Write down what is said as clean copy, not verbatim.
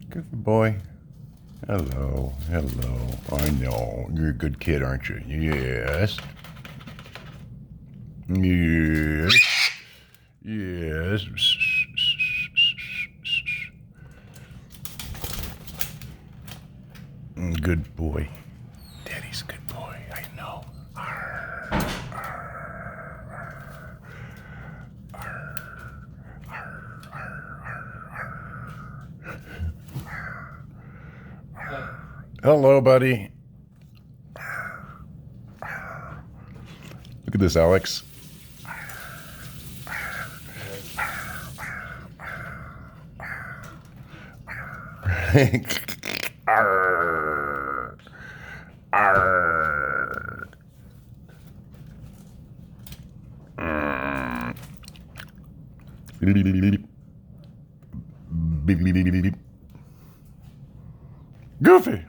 Good boy. Hello, hello. I know. You're a good kid, aren't you? Yes. Yes. Yes. Good boy. Daddy's a good boy. I know. Arr, arr, arr, arr, arr, arr. Hello, buddy. Look at this, Alex. Arr, arr. Goofy.